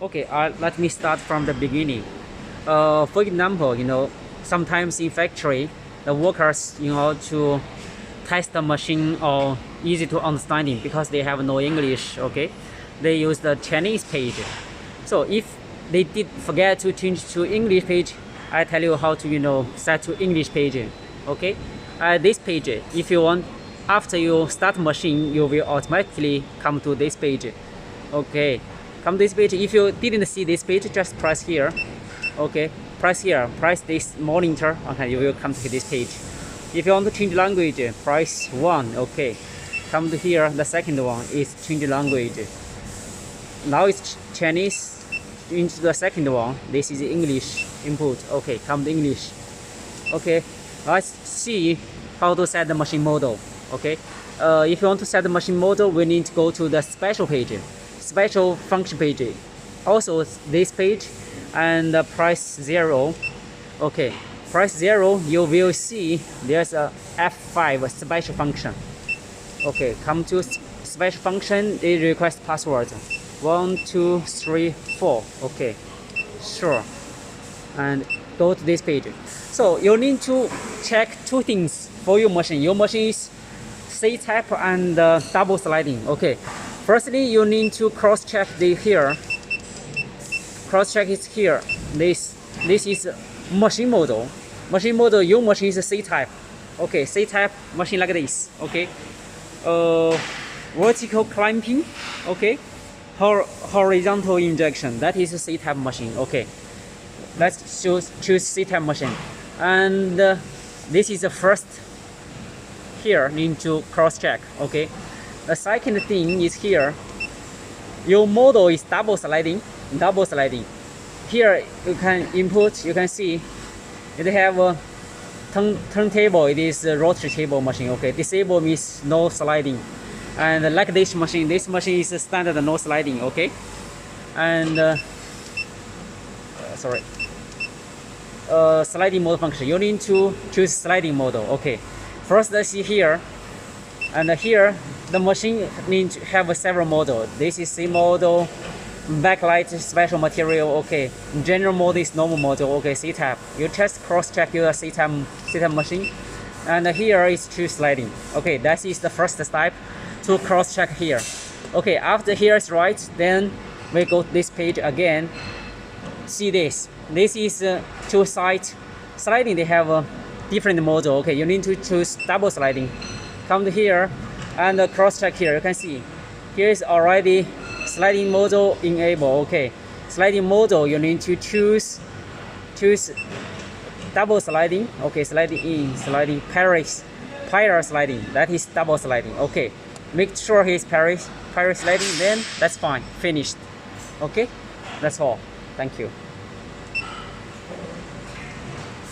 Okay, let me start from the beginning. For example, sometimes in factory, the workers, to test the machine or easy to understanding because they have no English. Okay, they use the Chinese page. So if they did forget to change to English page, I tell you how to set to English page. Okay, this page, if you want, after you start machine, you will automatically come to this page. Okay, come this page. If you didn't see this page, just press here. Okay, press here, press this monitor. Okay, you will come to this page. If you want to change language, press 1. Okay, come to here. The second one is change language. Now it's Chinese. Into the second one, this is English input. Okay, come to English. Okay, let's see how to set the machine model. Okay, if you want to set the machine model, we need to go to the special page, special function page. Also this page, and press 0. Okay, press 0. You will see there's a F5 special function. Okay, come to special function. They request password 1 2 3 4. Okay, sure, and go to this page. So you need to check two things for your machine. Your machine is C type and double sliding. Okay, firstly you need to cross check the here. Cross check is here. This is machine model. Machine model. Your machine is C type. Okay, C type machine like this. Okay, vertical clamping. Okay, horizontal injection. That is a C type machine. Okay, let's choose C type machine, and this is the first. Here need to cross check. Okay, the second thing is here. Your model is double sliding. Double sliding. Here you can input. You can see it have a turntable. It is a rotary table machine. Okay, disable means no sliding. And like this machine is standard no sliding. Okay, and sliding mode function. You need to choose sliding model. Okay, first let's see here, and here the machine needs to have several model. This is C model, backlight special material. Okay, general mode is normal model. Okay, C type. You just cross check your C type machine, and here is choose sliding. Okay, that is the first step to cross check here. Okay, after here is right, then we go to this page again. See this. This is two side sliding. They have a different model. Okay, you need to choose double sliding. Come to here and cross check here. You can see here is already sliding model enable. Okay, sliding model you need to choose double sliding. Okay, sliding in, sliding parallel sliding. That is double sliding. Okay, make sure he's parallel sliding. Then that's fine. Finished. Okay, that's all. Thank you.